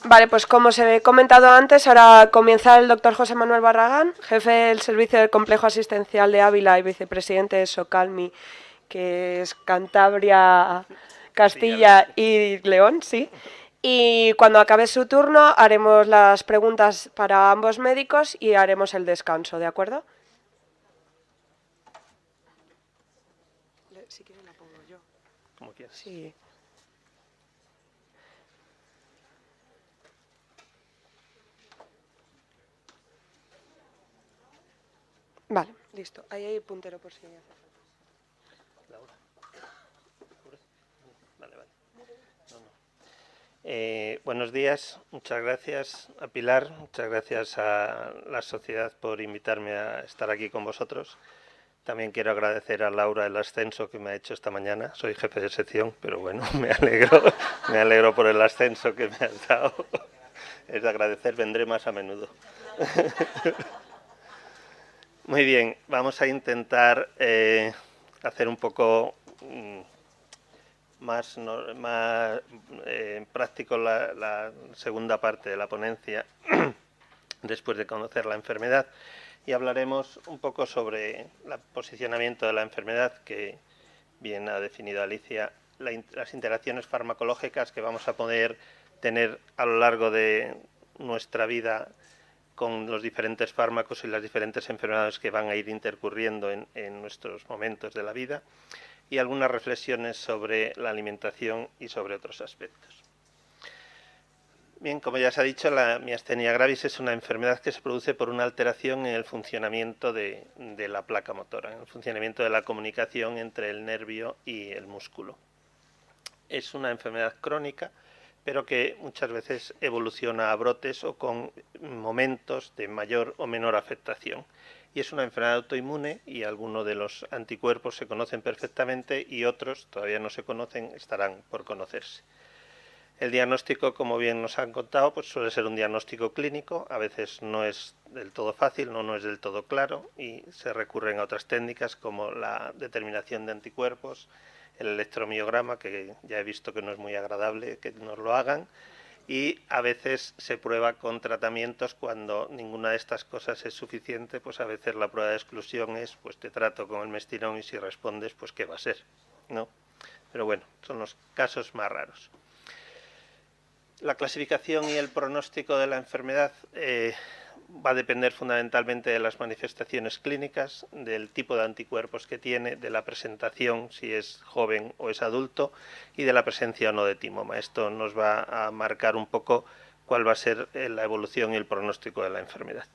Vale, pues como se he comentado antes, ahora comienza el doctor José Manuel Barragán, jefe del Servicio del Complejo Asistencial de Ávila y vicepresidente de Socalmi, que es Cantabria, Castilla y León, sí. Y cuando acabe su turno haremos las preguntas para ambos médicos y haremos el descanso, ¿de acuerdo? Si quieren la pongo yo. Como quieras. Sí. Vale, listo. Ahí hay puntero por si hace falta. Laura. Vale, vale. Buenos días, muchas gracias a Pilar, muchas gracias a la sociedad por invitarme a estar aquí con vosotros. También quiero agradecer a Laura el ascenso que me ha hecho esta mañana. Soy jefe de sección, pero bueno, me alegro por el ascenso que me has dado. Es de agradecer, vendré más a menudo. Muy bien, vamos a intentar hacer un poco más práctico la segunda parte de la ponencia después de conocer la enfermedad, y hablaremos un poco sobre el posicionamiento de la enfermedad, que bien ha definido Alicia, las interacciones farmacológicas que vamos a poder tener a lo largo de nuestra vida con los diferentes fármacos y las diferentes enfermedades que van a ir intercurriendo en nuestros momentos de la vida, y algunas reflexiones sobre la alimentación y sobre otros aspectos. Bien, como ya se ha dicho, la miastenia gravis es una enfermedad que se produce por una alteración en el funcionamiento de la placa motora, en el funcionamiento de la comunicación entre el nervio y el músculo. Es una enfermedad crónica, pero que muchas veces evoluciona a brotes o con momentos de mayor o menor afectación. Y es una enfermedad autoinmune, y algunos de los anticuerpos se conocen perfectamente y otros todavía no se conocen, estarán por conocerse. El diagnóstico, como bien nos han contado, pues suele ser un diagnóstico clínico. A veces no es del todo fácil, no es del todo claro, y se recurren a otras técnicas como la determinación de anticuerpos, el electromiograma, que ya he visto que no es muy agradable que nos lo hagan, y a veces se prueba con tratamientos cuando ninguna de estas cosas es suficiente. Pues a veces la prueba de exclusión es, pues te trato con el mestirón y si respondes, pues qué va a ser, ¿no? Pero bueno, son los casos más raros. La clasificación y el pronóstico de la enfermedad va a depender fundamentalmente de las manifestaciones clínicas, del tipo de anticuerpos que tiene, de la presentación, si es joven o es adulto, y de la presencia o no de timoma. Esto nos va a marcar un poco cuál va a ser la evolución y el pronóstico de la enfermedad.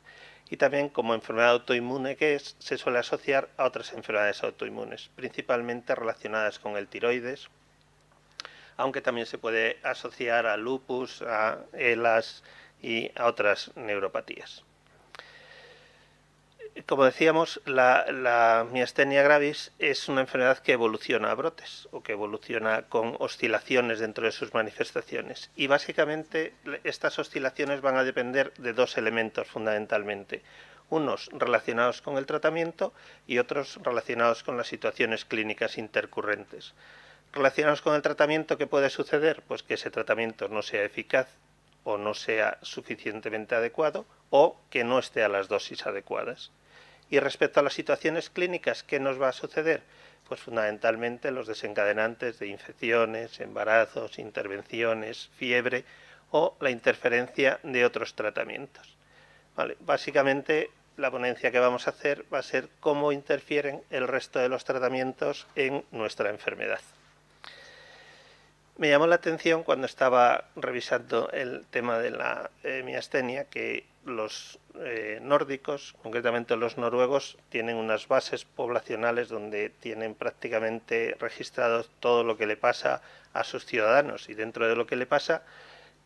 Y también, como enfermedad autoinmune que es, se suele asociar a otras enfermedades autoinmunes, principalmente relacionadas con el tiroides, aunque también se puede asociar a lupus, a ELAs y a otras neuropatías. Como decíamos, la miastenia gravis es una enfermedad que evoluciona a brotes o que evoluciona con oscilaciones dentro de sus manifestaciones, y básicamente estas oscilaciones van a depender de dos elementos fundamentalmente, unos relacionados con el tratamiento y otros relacionados con las situaciones clínicas intercurrentes. Relacionados con el tratamiento, ¿qué puede suceder? Pues que ese tratamiento no sea eficaz o no sea suficientemente adecuado, o que no esté a las dosis adecuadas. Y respecto a las situaciones clínicas, ¿qué nos va a suceder? Pues fundamentalmente los desencadenantes de infecciones, embarazos, intervenciones, fiebre o la interferencia de otros tratamientos. Vale, básicamente la ponencia que vamos a hacer va a ser cómo interfieren el resto de los tratamientos en nuestra enfermedad. Me llamó la atención cuando estaba revisando el tema de la miastenia que los nórdicos, concretamente los noruegos, tienen unas bases poblacionales donde tienen prácticamente registrado todo lo que le pasa a sus ciudadanos, y dentro de lo que le pasa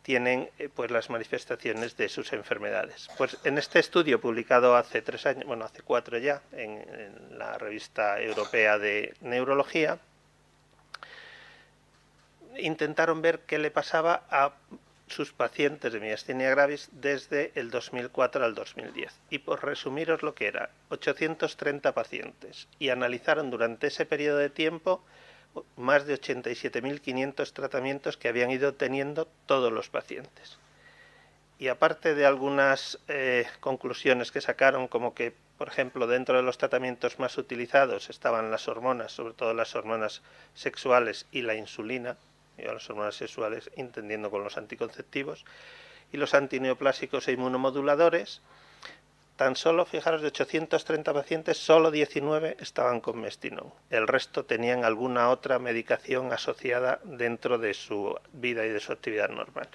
tienen pues las manifestaciones de sus enfermedades. Pues en este estudio publicado hace 3 años, bueno, hace 4 ya, en la revista europea de neurología, intentaron ver qué le pasaba a sus pacientes de miastenia gravis desde el 2004 al 2010. Y por resumiros lo que era, 830 pacientes, y analizaron durante ese periodo de tiempo más de 87.500 tratamientos que habían ido teniendo todos los pacientes. y aparte de algunas conclusiones que sacaron, como que, por ejemplo, dentro de los tratamientos más utilizados estaban las hormonas, sobre todo las hormonas sexuales y la insulina, y las hormonas sexuales entendiendo con los anticonceptivos, y los antineoplásicos e inmunomoduladores, tan solo, fijaros, de 830 pacientes, solo 19 estaban con Mestinon. El resto tenían alguna otra medicación asociada dentro de su vida y de su actividad normal.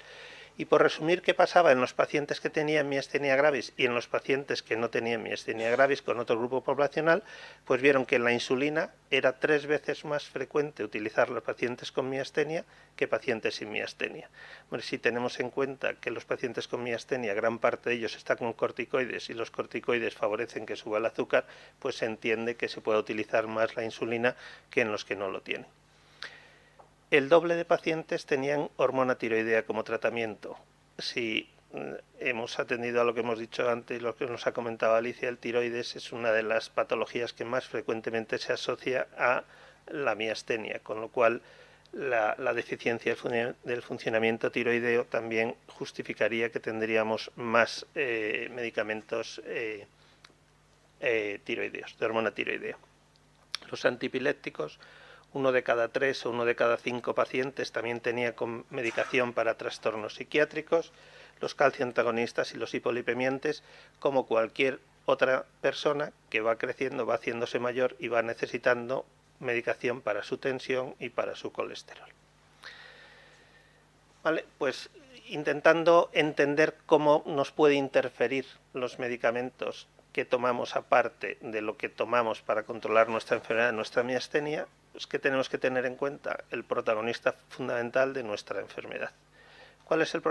Y por resumir qué pasaba en los pacientes que tenían miastenia gravis y en los pacientes que no tenían miastenia gravis con otro grupo poblacional, pues vieron que la insulina era 3 veces más frecuente utilizar los pacientes con miastenia que pacientes sin miastenia. Bueno, si tenemos en cuenta que los pacientes con miastenia, gran parte de ellos están con corticoides y los corticoides favorecen que suba el azúcar, pues se entiende que se puede utilizar más la insulina que en los que no lo tienen. El doble de pacientes tenían hormona tiroidea como tratamiento. Si hemos atendido a lo que hemos dicho antes, lo que nos ha comentado Alicia, el tiroides es una de las patologías que más frecuentemente se asocia a la miastenia, con lo cual la deficiencia del funcionamiento tiroideo también justificaría que tendríamos más medicamentos tiroideos, de hormona tiroidea. Los antipilépticos, 1 de cada 3 o 1 de cada 5 pacientes también tenía con medicación para trastornos psiquiátricos, los calcio antagonistas y los hipolipemiantes, como cualquier otra persona que va creciendo, va haciéndose mayor y va necesitando medicación para su tensión y para su colesterol. Vale, pues intentando entender cómo nos puede interferir los medicamentos que tomamos aparte de lo que tomamos para controlar nuestra enfermedad, nuestra miastenia, es que tenemos que tener en cuenta el protagonista fundamental de nuestra enfermedad. ¿Cuál es el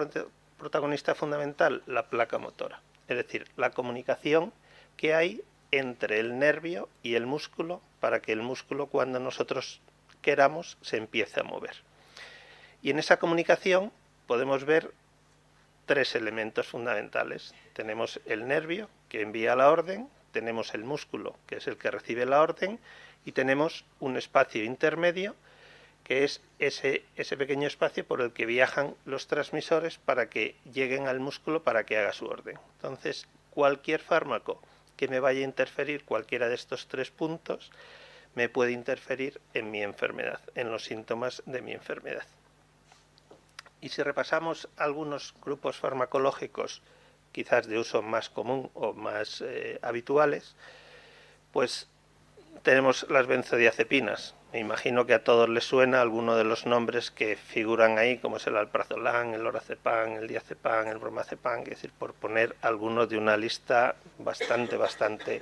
protagonista fundamental? La placa motora, es decir, la comunicación que hay entre el nervio y el músculo para que el músculo, cuando nosotros queramos, se empiece a mover. Y en esa comunicación podemos ver 3 elementos fundamentales. Tenemos el nervio, que envía la orden, tenemos el músculo, que es el que recibe la orden, y tenemos un espacio intermedio, que es ese pequeño espacio por el que viajan los transmisores para que lleguen al músculo para que haga su orden. Entonces, cualquier fármaco que me vaya a interferir cualquiera de estos 3 puntos me puede interferir en mi enfermedad, en los síntomas de mi enfermedad. Y si repasamos algunos grupos farmacológicos, quizás de uso más común o más habituales, pues tenemos las benzodiazepinas. Me imagino que a todos les suena alguno de los nombres que figuran ahí, como es el alprazolam, el lorazepam, el diazepam, el bromazepam, es decir, por poner algunos de una lista bastante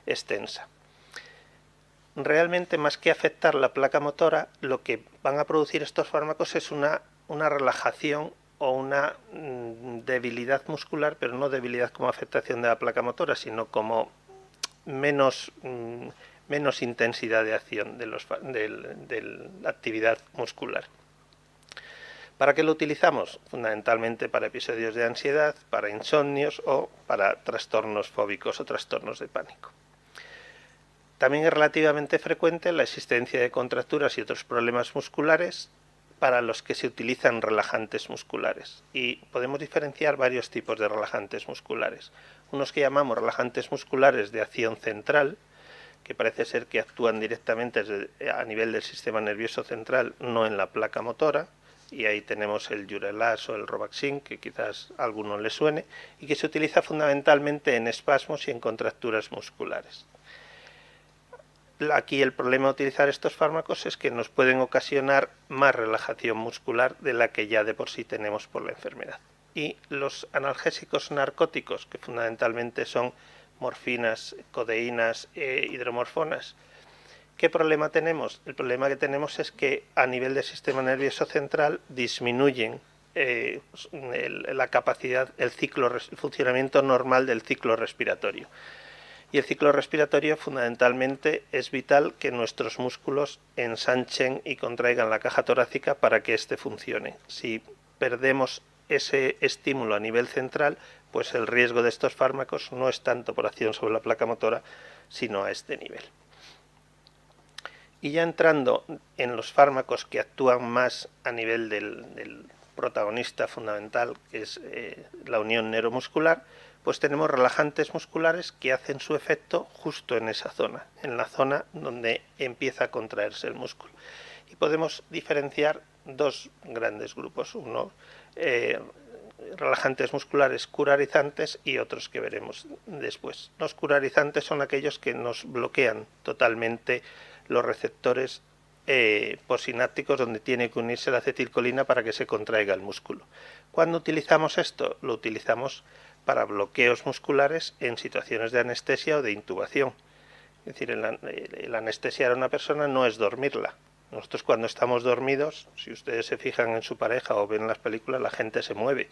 extensa. Realmente, más que afectar la placa motora, lo que van a producir estos fármacos es una relajación o una debilidad muscular, pero no debilidad como afectación de la placa motora, sino como menos intensidad de acción de la actividad muscular. ¿Para qué lo utilizamos? Fundamentalmente para episodios de ansiedad, para insomnios o para trastornos fóbicos o trastornos de pánico. También es relativamente frecuente la existencia de contracturas y otros problemas musculares para los que se utilizan relajantes musculares. Y podemos diferenciar varios tipos de relajantes musculares. Unos que llamamos relajantes musculares de acción central, que parece ser que actúan directamente a nivel del sistema nervioso central, no en la placa motora, y ahí tenemos el Yurelas o el Robaxin, que quizás a alguno le suene, y que se utiliza fundamentalmente en espasmos y en contracturas musculares. Aquí el problema de utilizar estos fármacos es que nos pueden ocasionar más relajación muscular de la que ya de por sí tenemos por la enfermedad. Y los analgésicos narcóticos, que fundamentalmente son morfinas, codeínas e hidromorfonas, ¿qué problema tenemos? El problema que tenemos es que a nivel del sistema nervioso central disminuyen la capacidad, el funcionamiento normal del ciclo respiratorio. Y el ciclo respiratorio fundamentalmente es vital que nuestros músculos ensanchen y contraigan la caja torácica para que éste funcione. Si perdemos ese estímulo a nivel central, pues el riesgo de estos fármacos no es tanto por acción sobre la placa motora, sino a este nivel. Y ya entrando en los fármacos que actúan más a nivel del protagonista fundamental, que es la unión neuromuscular, pues tenemos relajantes musculares que hacen su efecto justo en esa zona, en la zona donde empieza a contraerse el músculo. Y podemos diferenciar dos grandes grupos, uno relajantes musculares curarizantes y otros que veremos después. Los curarizantes son aquellos que nos bloquean totalmente los receptores postsinápticos donde tiene que unirse la acetilcolina para que se contraiga el músculo. Cuando utilizamos esto, lo utilizamos para bloqueos musculares en situaciones de anestesia o de intubación. Es decir, el anestesiar a una persona no es dormirla. Nosotros cuando estamos dormidos, si ustedes se fijan en su pareja o ven las películas, la gente se mueve.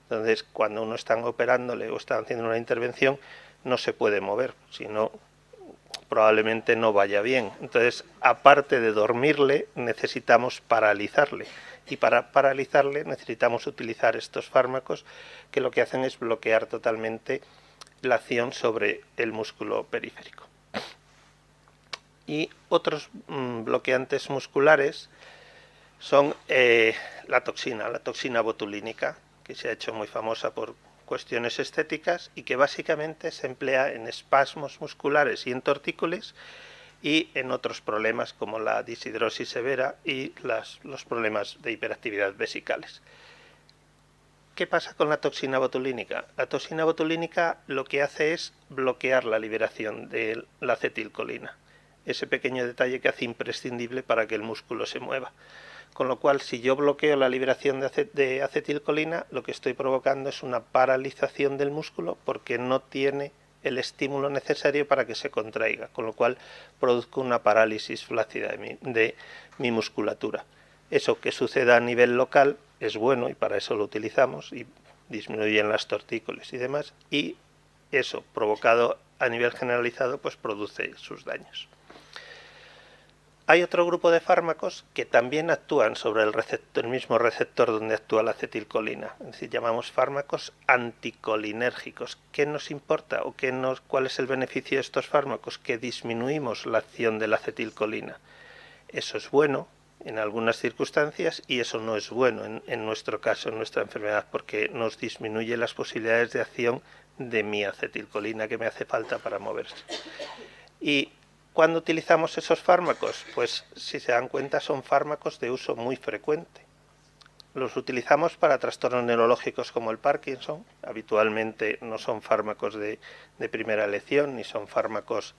Entonces, cuando uno está operándole o está haciendo una intervención, no se puede mover, si no, probablemente no vaya bien. Entonces, aparte de dormirle, necesitamos paralizarle. Y para paralizarle necesitamos utilizar estos fármacos que lo que hacen es bloquear totalmente la acción sobre el músculo periférico. Y otros bloqueantes musculares son la toxina botulínica, que se ha hecho muy famosa por cuestiones estéticas y que básicamente se emplea en espasmos musculares y en tortícolis y en otros problemas como la deshidrosis severa y los problemas de hiperactividad vesicales. ¿Qué pasa con la toxina botulínica? La toxina botulínica lo que hace es bloquear la liberación de la acetilcolina, ese pequeño detalle que hace imprescindible para que el músculo se mueva. Con lo cual, si yo bloqueo la liberación de acetilcolina, lo que estoy provocando es una paralización del músculo porque no tiene el estímulo necesario para que se contraiga, con lo cual produzco una parálisis flácida de mi musculatura. Eso que suceda a nivel local es bueno y para eso lo utilizamos y disminuyen las tortícolis y demás, y eso provocado a nivel generalizado pues produce sus daños. Hay otro grupo de fármacos que también actúan sobre el mismo receptor donde actúa la acetilcolina, es decir, llamamos fármacos anticolinérgicos. ¿Qué nos importa o cuál es el beneficio de estos fármacos? Que disminuimos la acción de la acetilcolina. Eso es bueno en algunas circunstancias y eso no es bueno en nuestro caso, en nuestra enfermedad, porque nos disminuye las posibilidades de acción de mi acetilcolina que me hace falta para moverse. Y ¿cuándo utilizamos esos fármacos? Pues si se dan cuenta son fármacos de uso muy frecuente. Los utilizamos para trastornos neurológicos como el Parkinson. Habitualmente no son fármacos de primera elección ni son fármacos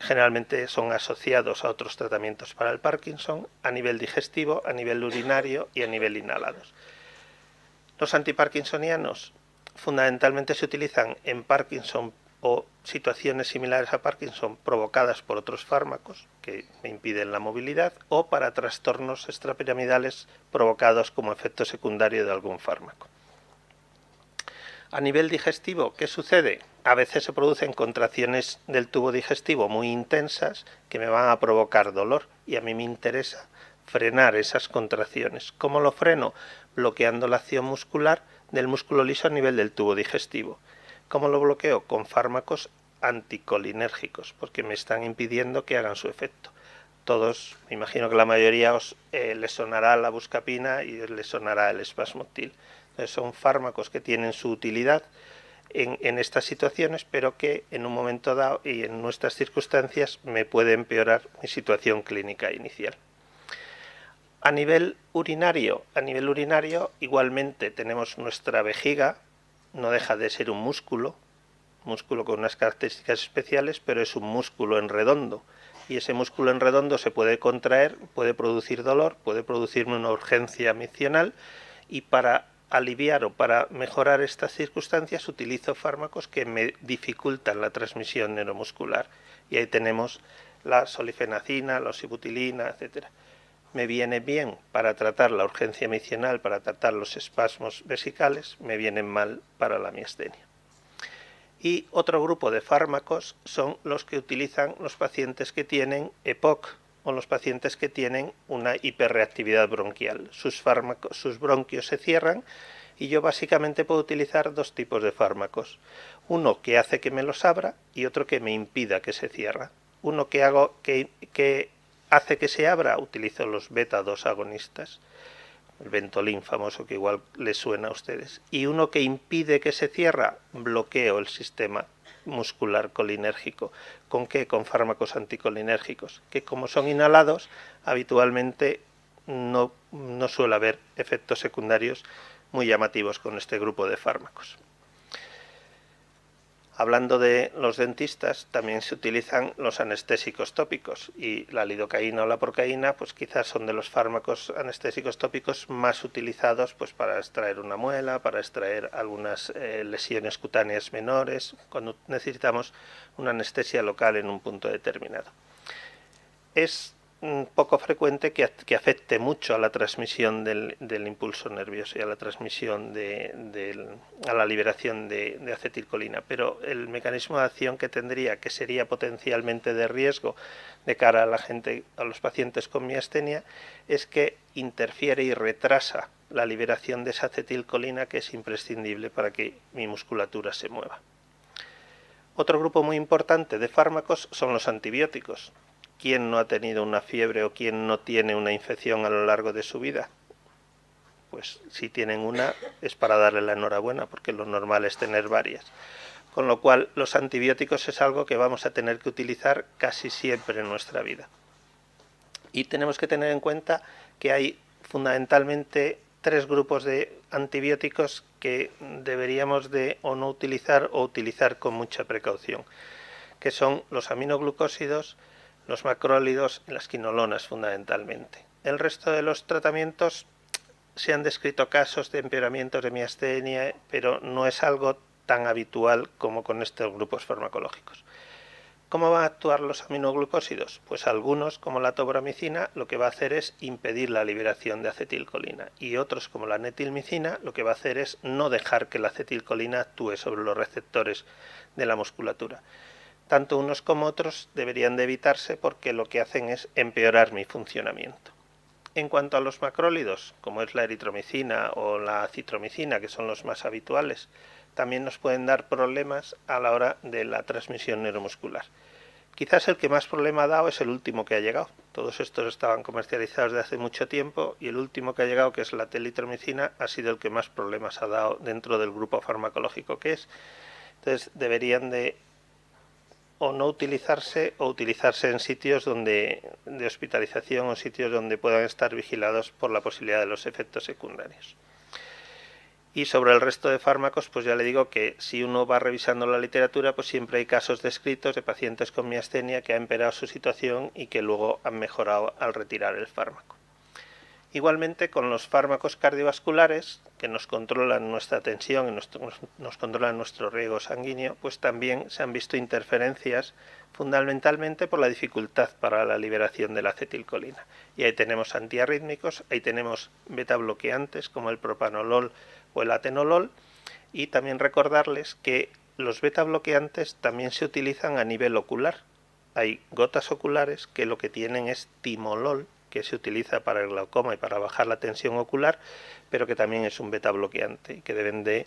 generalmente son asociados a otros tratamientos para el Parkinson a nivel digestivo, a nivel urinario y a nivel inhalados. Los antiparkinsonianos fundamentalmente se utilizan en Parkinson o situaciones similares a Parkinson provocadas por otros fármacos que me impiden la movilidad o para trastornos extrapiramidales provocados como efecto secundario de algún fármaco. A nivel digestivo, ¿qué sucede? A veces se producen contracciones del tubo digestivo muy intensas que me van a provocar dolor y a mí me interesa frenar esas contracciones. ¿Cómo lo freno? Bloqueando la acción muscular del músculo liso a nivel del tubo digestivo. ¿Cómo lo bloqueo? Con fármacos anticolinérgicos, porque me están impidiendo que hagan su efecto. Todos, me imagino que la mayoría les sonará la buscapina y les sonará el spasmotil. Entonces son fármacos que tienen su utilidad en estas situaciones, pero que en un momento dado y en nuestras circunstancias me puede empeorar mi situación clínica inicial. A nivel urinario igualmente tenemos nuestra vejiga, no deja de ser un músculo con unas características especiales, pero es un músculo en redondo. Y ese músculo en redondo se puede contraer, puede producir dolor, puede producirme una urgencia miccional, y para aliviar o para mejorar estas circunstancias utilizo fármacos que me dificultan la transmisión neuromuscular. Y ahí tenemos la solifenacina, la oxibutilina, etcétera. Me viene bien para tratar la urgencia miccional, para tratar los espasmos vesicales, me vienen mal para la miastenia. Y otro grupo de fármacos son los que utilizan los pacientes que tienen EPOC o los pacientes que tienen una hiperreactividad bronquial. Sus bronquios se cierran y yo básicamente puedo utilizar dos tipos de fármacos. Uno que hace que me los abra y otro que me impida que se cierre. Uno que hace que se abra, utilizo los beta-2 agonistas, el Ventolin famoso que igual les suena a ustedes, y uno que impide que se cierra, bloqueo el sistema muscular colinérgico. ¿Con qué? Con fármacos anticolinérgicos, que como son inhalados, habitualmente no suele haber efectos secundarios muy llamativos con este grupo de fármacos. Hablando de los dentistas, también se utilizan los anestésicos tópicos, y la lidocaína o la procaína pues quizás son de los fármacos anestésicos tópicos más utilizados pues para extraer una muela, para extraer algunas lesiones cutáneas menores, cuando necesitamos una anestesia local en un punto determinado. Es poco frecuente que afecte mucho a la transmisión del impulso nervioso y a la transmisión a la liberación de acetilcolina, pero el mecanismo de acción que tendría, que sería potencialmente de riesgo de cara a los pacientes con miastenia, es que interfiere y retrasa la liberación de esa acetilcolina, que es imprescindible para que mi musculatura se mueva. Otro grupo muy importante de fármacos son los antibióticos. ¿Quién no ha tenido una fiebre o quién no tiene una infección a lo largo de su vida? Pues si tienen una es para darle la enhorabuena, porque lo normal es tener varias. Con lo cual los antibióticos es algo que vamos a tener que utilizar casi siempre en nuestra vida. Y tenemos que tener en cuenta que hay fundamentalmente 3 grupos de antibióticos que deberíamos de o no utilizar o utilizar con mucha precaución, que son los aminoglucósidos, los macrólidos y las quinolonas fundamentalmente. El resto de los tratamientos se han descrito casos de empeoramientos de miastenia, pero no es algo tan habitual como con estos grupos farmacológicos. ¿Cómo van a actuar los aminoglucósidos? Pues algunos, como la tobramicina, lo que va a hacer es impedir la liberación de acetilcolina, y otros, como la netilmicina, lo que va a hacer es no dejar que la acetilcolina actúe sobre los receptores de la musculatura. Tanto unos como otros deberían de evitarse porque lo que hacen es empeorar mi funcionamiento. En cuanto a los macrólidos, como es la eritromicina o la acitromicina, que son los más habituales, también nos pueden dar problemas a la hora de la transmisión neuromuscular. Quizás el que más problema ha dado es el último que ha llegado. Todos estos estaban comercializados desde hace mucho tiempo, y el último que ha llegado, que es la telitromicina, ha sido el que más problemas ha dado dentro del grupo farmacológico que es. Entonces deberían de o no utilizarse o utilizarse en sitios de hospitalización o sitios donde puedan estar vigilados por la posibilidad de los efectos secundarios. Y sobre el resto de fármacos, pues ya le digo que si uno va revisando la literatura, pues siempre hay casos descritos de pacientes con miastenia que han empeorado su situación y que luego han mejorado al retirar el fármaco. Igualmente con los fármacos cardiovasculares, que nos controlan nuestra tensión y nos controlan nuestro riego sanguíneo, pues también se han visto interferencias fundamentalmente por la dificultad para la liberación de la acetilcolina. Y ahí tenemos antiarrítmicos, ahí tenemos beta bloqueantes como el propanolol o el atenolol, y también recordarles que los beta bloqueantes también se utilizan a nivel ocular. Hay gotas oculares que lo que tienen es timolol, que se utiliza para el glaucoma y para bajar la tensión ocular, pero que también es un beta bloqueante y que deben de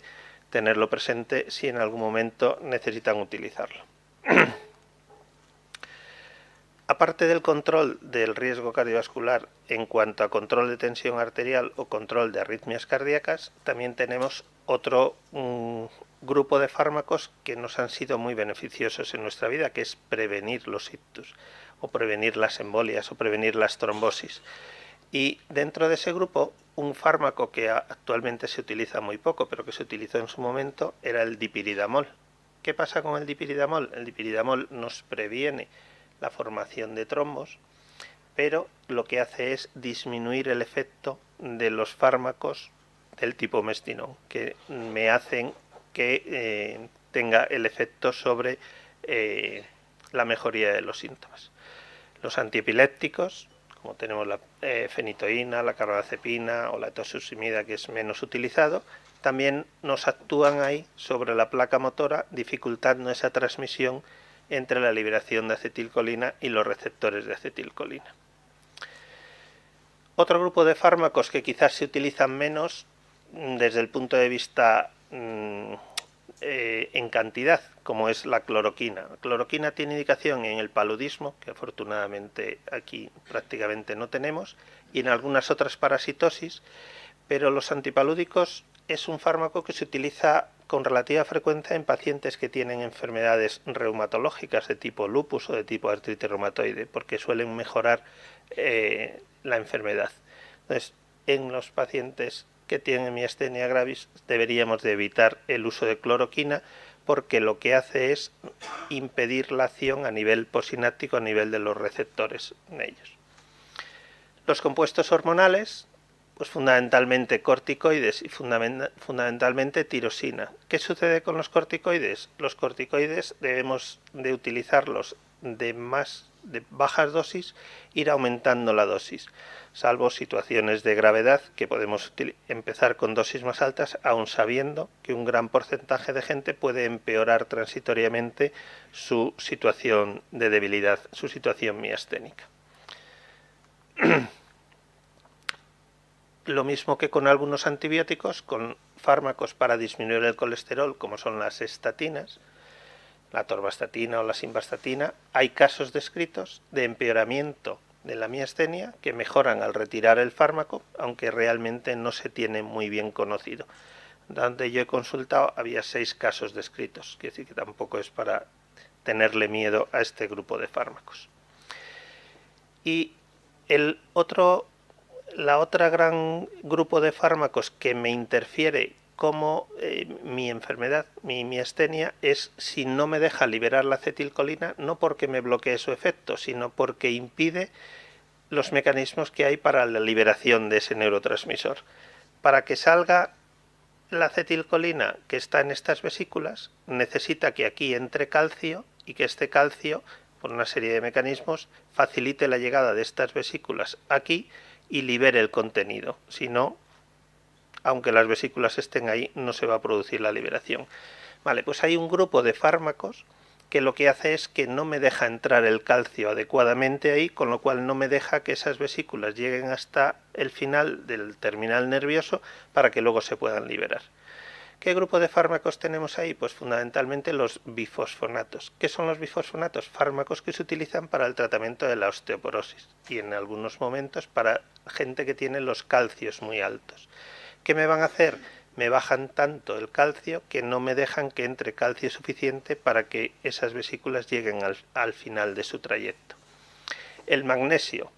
tenerlo presente si en algún momento necesitan utilizarlo. Aparte del control del riesgo cardiovascular en cuanto a control de tensión arterial o control de arritmias cardíacas, también tenemos otro grupo de fármacos que nos han sido muy beneficiosos en nuestra vida, que es prevenir los ictus, o prevenir las embolias, o prevenir las trombosis. Y dentro de ese grupo, un fármaco que actualmente se utiliza muy poco, pero que se utilizó en su momento, era el dipiridamol. ¿Qué pasa con el dipiridamol? El dipiridamol nos previene la formación de trombos, pero lo que hace es disminuir el efecto de los fármacos del tipo mestinón, que me hacen que tenga el efecto sobre la mejoría de los síntomas. Los antiepilépticos, como tenemos la fenitoína, la carbamazepina o la tosusimida, que es menos utilizado, también nos actúan ahí sobre la placa motora, dificultando esa transmisión entre la liberación de acetilcolina y los receptores de acetilcolina. Otro grupo de fármacos que quizás se utilizan menos desde el punto de vista en cantidad, como es la cloroquina. La cloroquina tiene indicación en el paludismo, que afortunadamente aquí prácticamente no tenemos, y en algunas otras parasitosis, pero los antipalúdicos es un fármaco que se utiliza con relativa frecuencia en pacientes que tienen enfermedades reumatológicas de tipo lupus o de tipo artritis reumatoide, porque suelen mejorar la enfermedad. Entonces, en los pacientes que tienen miastenia gravis deberíamos de evitar el uso de cloroquina, porque lo que hace es impedir la acción a nivel posináptico, a nivel de los receptores en ellos. Los compuestos hormonales, pues fundamentalmente corticoides y fundamentalmente tirosina. ¿Qué sucede con los corticoides? Los corticoides debemos de utilizarlos de bajas dosis, ir aumentando la dosis, salvo situaciones de gravedad que podemos empezar con dosis más altas, aun sabiendo que un gran porcentaje de gente puede empeorar transitoriamente su situación de debilidad, su situación miasténica. Lo mismo que con algunos antibióticos, con fármacos para disminuir el colesterol, como son las estatinas, la atorvastatina o la simvastatina, hay casos descritos de empeoramiento de la miastenia que mejoran al retirar el fármaco, aunque realmente no se tiene muy bien conocido. Donde yo he consultado había 6 casos descritos, quiere decir que tampoco es para tenerle miedo a este grupo de fármacos. Y la otra gran grupo de fármacos que me interfiere como mi enfermedad, mi miastenia, es si no me deja liberar la acetilcolina, no porque me bloquee su efecto, sino porque impide los mecanismos que hay para la liberación de ese neurotransmisor. Para que salga la acetilcolina que está en estas vesículas, necesita que aquí entre calcio y que este calcio, por una serie de mecanismos, facilite la llegada de estas vesículas aquí y libere el contenido. Si no, aunque las vesículas estén ahí, no se va a producir la liberación. Vale, pues hay un grupo de fármacos que lo que hace es que no me deja entrar el calcio adecuadamente ahí, con lo cual no me deja que esas vesículas lleguen hasta el final del terminal nervioso para que luego se puedan liberar. ¿Qué grupo de fármacos tenemos ahí? Pues fundamentalmente los bifosfonatos. ¿Qué son los bifosfonatos? Fármacos que se utilizan para el tratamiento de la osteoporosis y en algunos momentos para gente que tiene los calcios muy altos. ¿Qué me van a hacer? Me bajan tanto el calcio que no me dejan que entre calcio suficiente para que esas vesículas lleguen al final de su trayecto. El magnesio,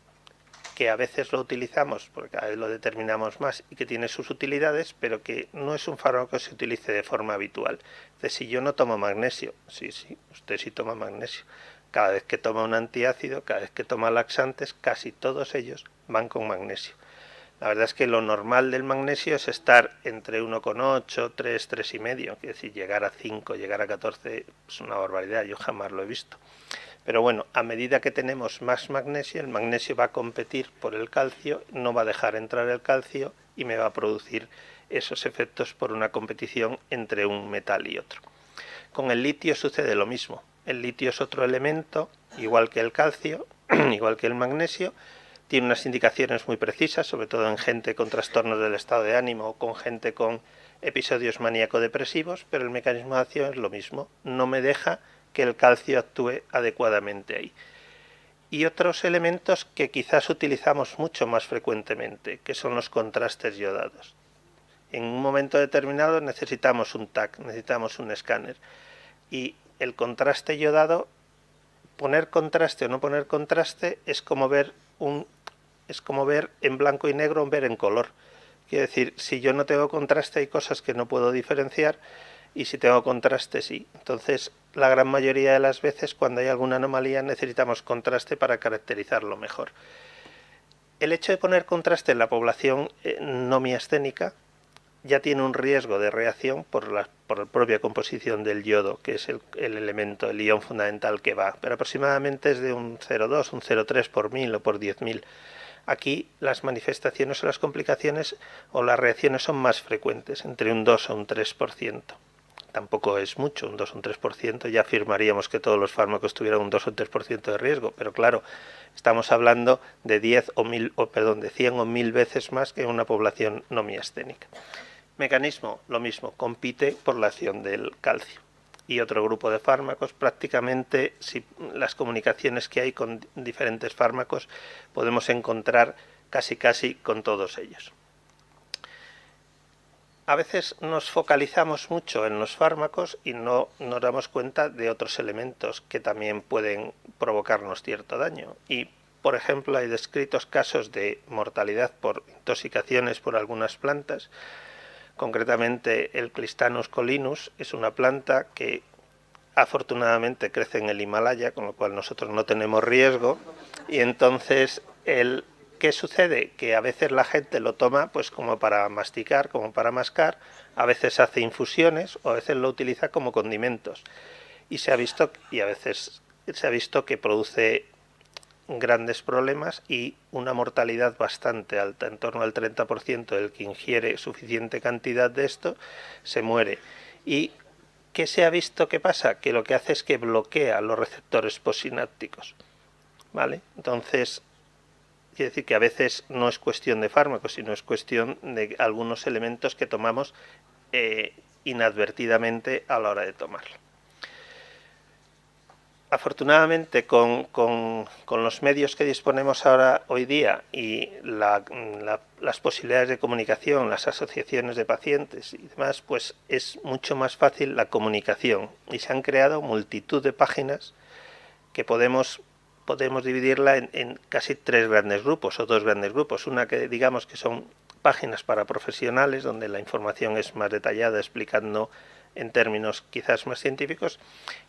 que a veces lo utilizamos porque cada vez lo determinamos más y que tiene sus utilidades, pero que no es un fármaco que se utilice de forma habitual. Entonces, si yo no tomo magnesio, sí, usted sí toma magnesio. Cada vez que toma un antiácido, cada vez que toma laxantes, casi todos ellos van con magnesio. La verdad es que lo normal del magnesio es estar entre 1,8, 3, 3,5, es decir, llegar a 5, llegar a 14 es una barbaridad, yo jamás lo he visto. Pero bueno, a medida que tenemos más magnesio, el magnesio va a competir por el calcio, no va a dejar entrar el calcio y me va a producir esos efectos por una competición entre un metal y otro. Con el litio sucede lo mismo. El litio es otro elemento, igual que el calcio, igual que el magnesio. Tiene unas indicaciones muy precisas, sobre todo en gente con trastornos del estado de ánimo o con gente con episodios maníaco-depresivos, pero el mecanismo de acción es lo mismo. No me deja que el calcio actúe adecuadamente ahí. Y otros elementos que quizás utilizamos mucho más frecuentemente, que son los contrastes yodados. En un momento determinado necesitamos un TAC, necesitamos un escáner. Y el contraste yodado, poner contraste o no poner contraste, es como ver en blanco y negro o ver en color. Quiere decir, si yo no tengo contraste hay cosas que no puedo diferenciar y si tengo contraste sí. Entonces, la gran mayoría de las veces cuando hay alguna anomalía necesitamos contraste para caracterizarlo mejor. El hecho de poner contraste en la población no miasténica ya tiene un riesgo de reacción por la propia composición del yodo, que es el elemento, el ion fundamental que va, pero aproximadamente es de un 0,2, un 0,3 por 1000 o por 10.000. Aquí las manifestaciones o las complicaciones o las reacciones son más frecuentes, entre un 2 o un 3%. Tampoco es mucho, un 2 o un 3%, ya afirmaríamos que todos los fármacos tuvieran un 2 o un 3% de riesgo, pero claro, estamos hablando de 100 o 1000 veces más que en una población no miasténica. Mecanismo, lo mismo, compite por la acción del calcio. Y otro grupo de fármacos, prácticamente si las comunicaciones que hay con diferentes fármacos podemos encontrar casi con todos ellos. A veces nos focalizamos mucho en los fármacos y no nos damos cuenta de otros elementos que también pueden provocarnos cierto daño. Y, por ejemplo, hay descritos casos de mortalidad por intoxicaciones por algunas plantas. Concretamente, el Clistanus colinus es una planta que afortunadamente crece en el Himalaya, con lo cual nosotros no tenemos riesgo. Y entonces, ¿qué sucede? Que a veces la gente lo toma pues como para masticar, como para mascar, a veces hace infusiones o a veces lo utiliza como condimentos. Y a veces se ha visto que produce grandes problemas y una mortalidad bastante alta, en torno al 30% del que ingiere suficiente cantidad de esto se muere. ¿Y qué se ha visto que pasa? Que lo que hace es que bloquea los receptores postsinápticos, ¿vale? Entonces, quiere decir que a veces no es cuestión de fármacos, sino es cuestión de algunos elementos que tomamos inadvertidamente a la hora de tomarlo. Afortunadamente, con los medios que disponemos hoy día y las posibilidades de comunicación, las asociaciones de pacientes y demás, pues es mucho más fácil la comunicación. Y se han creado multitud de páginas que podemos dividirla en casi 3 grandes grupos o 2 grandes grupos. Una que digamos que son páginas para profesionales, donde la información es más detallada, explicando en términos quizás más científicos,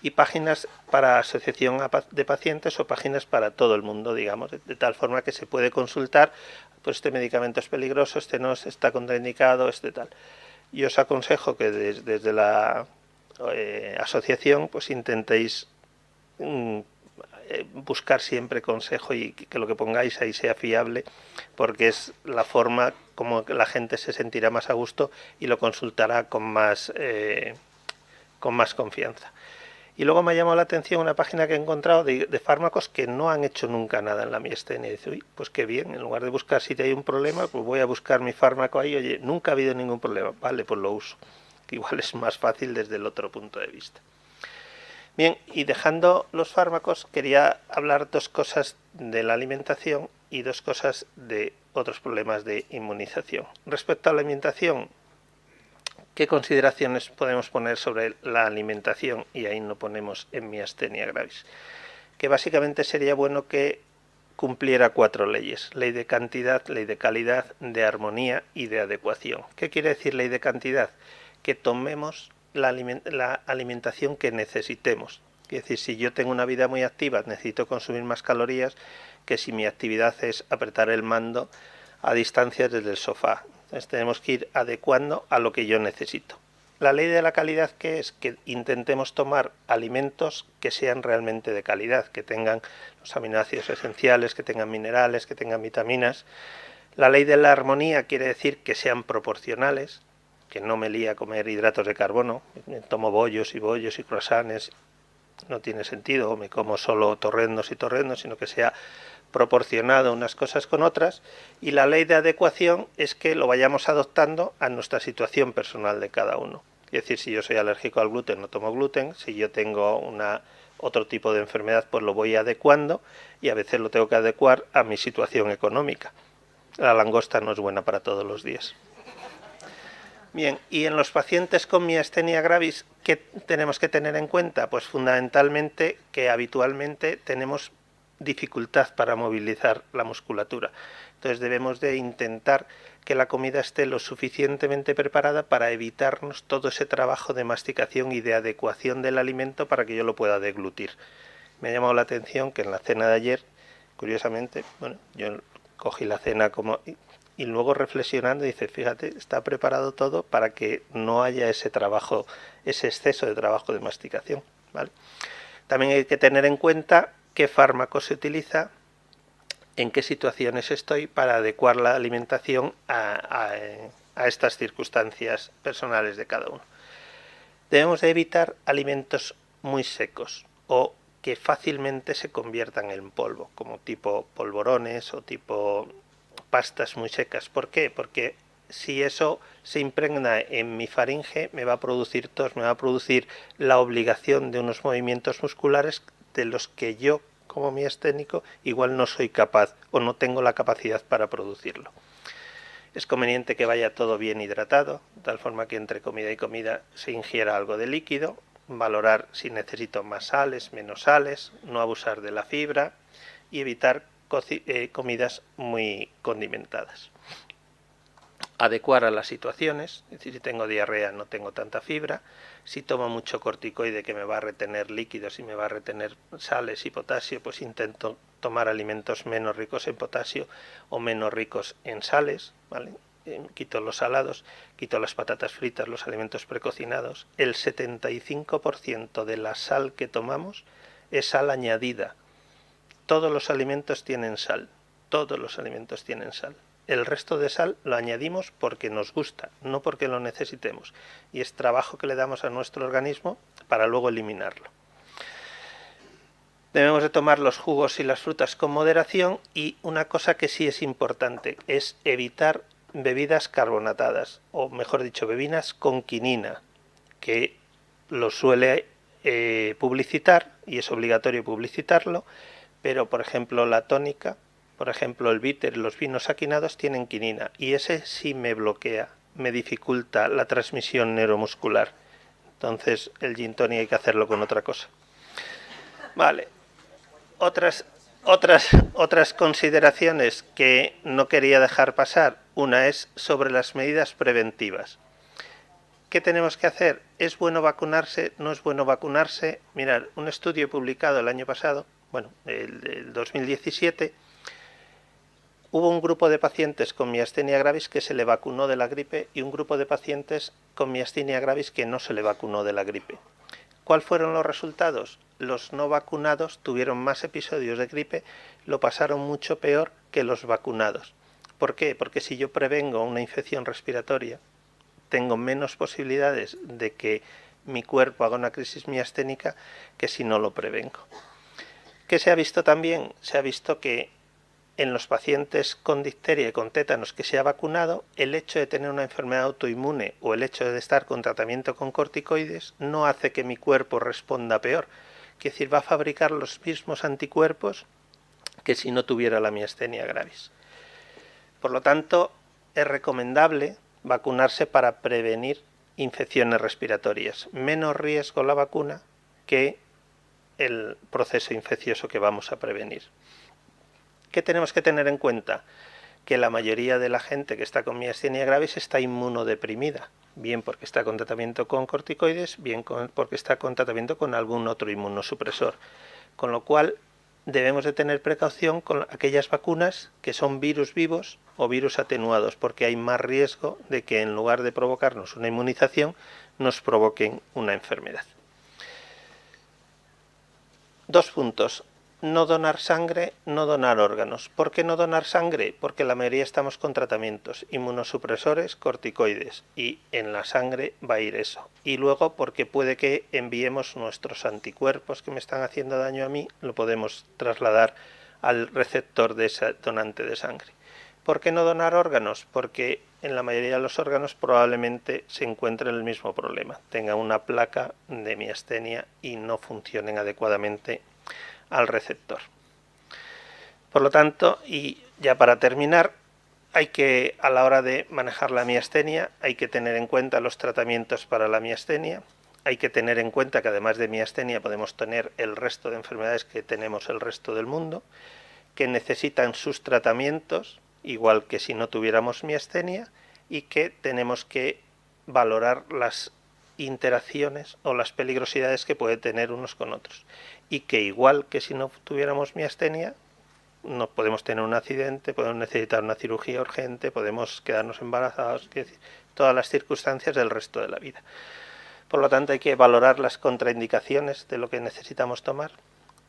y páginas para asociación de pacientes o páginas para todo el mundo, digamos, de tal forma que se puede consultar, pues este medicamento es peligroso, este no, está contraindicado, este tal. Yo os aconsejo que desde la asociación pues intentéis buscar siempre consejo y que lo que pongáis ahí sea fiable, porque es la forma como la gente se sentirá más a gusto y lo consultará con más confianza. Y luego me ha llamado la atención una página que he encontrado de fármacos que no han hecho nunca nada en la miastenia. Y dice, uy, pues qué bien, en lugar de buscar si hay un problema, pues voy a buscar mi fármaco ahí. Oye, nunca ha habido ningún problema, vale, pues lo uso, que igual es más fácil desde el otro punto de vista. Bien, y dejando los fármacos, quería hablar 2 cosas de la alimentación y 2 cosas de otros problemas de inmunización. Respecto a la alimentación, ¿qué consideraciones podemos poner sobre la alimentación? Y ahí no ponemos en miastenia gravis. Que básicamente sería bueno que cumpliera 4 leyes: ley de cantidad, ley de calidad, de armonía y de adecuación. ¿Qué quiere decir ley de cantidad? Que tomemos la alimentación que necesitemos. Es decir, si yo tengo una vida muy activa, necesito consumir más calorías que si mi actividad es apretar el mando a distancia desde el sofá. Entonces tenemos que ir adecuando a lo que yo necesito. La ley de la calidad, ¿qué es? Que intentemos tomar alimentos que sean realmente de calidad, que tengan los aminoácidos esenciales, que tengan minerales, que tengan vitaminas. La ley de la armonía quiere decir que sean proporcionales, que no me lía a comer hidratos de carbono, tomo bollos y croissants, no tiene sentido, o me como solo torrendos y torrendos, sino que sea proporcionado unas cosas con otras. Y la ley de adecuación es que lo vayamos adoptando a nuestra situación personal de cada uno. Es decir, si yo soy alérgico al gluten, no tomo gluten; si yo tengo otro tipo de enfermedad, pues lo voy adecuando, y a veces lo tengo que adecuar a mi situación económica. La langosta no es buena para todos los días. Bien, y en los pacientes con miastenia gravis, ¿qué tenemos que tener en cuenta? Pues fundamentalmente que habitualmente tenemos dificultad para movilizar la musculatura. Entonces debemos de intentar que la comida esté lo suficientemente preparada para evitarnos todo ese trabajo de masticación y de adecuación del alimento para que yo lo pueda deglutir. Me ha llamado la atención que en la cena de ayer, curiosamente, bueno, yo cogí la cena y luego reflexionando dice, fíjate, está preparado todo para que no haya ese trabajo, ese exceso de trabajo de masticación, ¿vale? También hay que tener en cuenta qué fármaco se utiliza, en qué situaciones estoy, para adecuar la alimentación a estas circunstancias personales de cada uno. Debemos de evitar alimentos muy secos o que fácilmente se conviertan en polvo, como tipo polvorones o tipo pastas muy secas. ¿Por qué? Porque si eso se impregna en mi faringe, me va a producir tos, me va a producir la obligación de unos movimientos musculares de los que yo, como miasténico, igual no soy capaz o no tengo la capacidad para producirlo. Es conveniente que vaya todo bien hidratado, de tal forma que entre comida y comida se ingiera algo de líquido, valorar si necesito más sales, menos sales, no abusar de la fibra y evitar comidas muy condimentadas. Adecuar a las situaciones, es decir, si tengo diarrea no tengo tanta fibra, si tomo mucho corticoide que me va a retener líquidos y me va a retener sales y potasio, pues intento tomar alimentos menos ricos en potasio o menos ricos en sales, ¿vale? Quito los salados, quito las patatas fritas, los alimentos precocinados. El 75% de la sal que tomamos es sal añadida. Todos los alimentos tienen sal, todos los alimentos tienen sal. El resto de sal lo añadimos porque nos gusta, no porque lo necesitemos. Y es trabajo que le damos a nuestro organismo para luego eliminarlo. Debemos de tomar los jugos y las frutas con moderación, y una cosa que sí es importante es evitar bebidas carbonatadas, o mejor dicho, bebidas con quinina, que lo suele publicitar, y es obligatorio publicitarlo, pero por ejemplo la tónica, por ejemplo el bitter, los vinos aquinados tienen quinina, y ese sí me bloquea, me dificulta la transmisión neuromuscular. Entonces el gin tonic hay que hacerlo con otra cosa. Vale. Otras consideraciones que no quería dejar pasar. Una es sobre las medidas preventivas. ¿Qué tenemos que hacer? ¿Es bueno vacunarse? ¿No es bueno vacunarse? Mirad, un estudio publicado el año pasado, bueno, el 2017, hubo un grupo de pacientes con miastenia gravis que se le vacunó de la gripe y un grupo de pacientes con miastenia gravis que no se le vacunó de la gripe. ¿Cuáles fueron los resultados? Los no vacunados tuvieron más episodios de gripe, lo pasaron mucho peor que los vacunados. ¿Por qué? Porque si yo prevengo una infección respiratoria, tengo menos posibilidades de que mi cuerpo haga una crisis miasténica que si no lo prevengo. ¿Qué se ha visto también? Se ha visto que en los pacientes con difteria y con tétanos que se ha vacunado, el hecho de tener una enfermedad autoinmune o el hecho de estar con tratamiento con corticoides no hace que mi cuerpo responda peor. Es decir, va a fabricar los mismos anticuerpos que si no tuviera la miastenia gravis. Por lo tanto, es recomendable vacunarse para prevenir infecciones respiratorias. Menos riesgo la vacuna que el proceso infeccioso que vamos a prevenir. ¿Qué tenemos que tener en cuenta? Que la mayoría de la gente que está con miastenia gravis está inmunodeprimida, bien porque está con tratamiento con corticoides, bien porque está con tratamiento con algún otro inmunosupresor. Con lo cual debemos de tener precaución con aquellas vacunas que son virus vivos o virus atenuados, porque hay más riesgo de que en lugar de provocarnos una inmunización, nos provoquen una enfermedad. 2 puntos. No donar sangre, no donar órganos. ¿Por qué no donar sangre? Porque la mayoría estamos con tratamientos, inmunosupresores, corticoides, y en la sangre va a ir eso. Y luego porque puede que enviemos nuestros anticuerpos que me están haciendo daño a mí, lo podemos trasladar al receptor de ese donante de sangre. ¿Por qué no donar órganos? Porque en la mayoría de los órganos probablemente se encuentren el mismo problema, tengan una placa de miastenia y no funcionen adecuadamente al receptor. Por lo tanto, y ya para terminar, hay que, a la hora de manejar la miastenia, hay que tener en cuenta los tratamientos para la miastenia, hay que tener en cuenta que además de miastenia podemos tener el resto de enfermedades que tenemos el resto del mundo, que necesitan sus tratamientos, igual que si no tuviéramos miastenia, y que tenemos que valorar las interacciones o las peligrosidades que puede tener unos con otros, y que igual que si no tuviéramos miastenia, no podemos tener un accidente, podemos necesitar una cirugía urgente, podemos quedarnos embarazados, es decir, todas las circunstancias del resto de la vida. Por lo tanto, hay que valorar las contraindicaciones de lo que necesitamos tomar,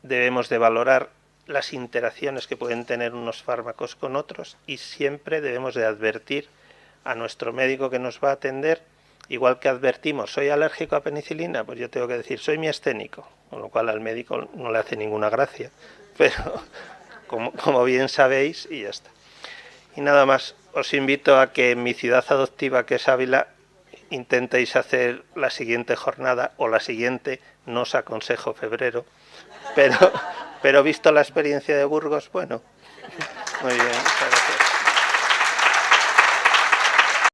debemos de valorar las interacciones que pueden tener unos fármacos con otros, y siempre debemos de advertir a nuestro médico que nos va a atender. Igual que advertimos, soy alérgico a penicilina, pues yo tengo que decir, soy miasténico, con lo cual al médico no le hace ninguna gracia, pero como bien sabéis, y ya está. Y nada más, os invito a que en mi ciudad adoptiva, que es Ávila, intentéis hacer la siguiente jornada o la siguiente, no os aconsejo febrero, pero visto la experiencia de Burgos, bueno, muy bien.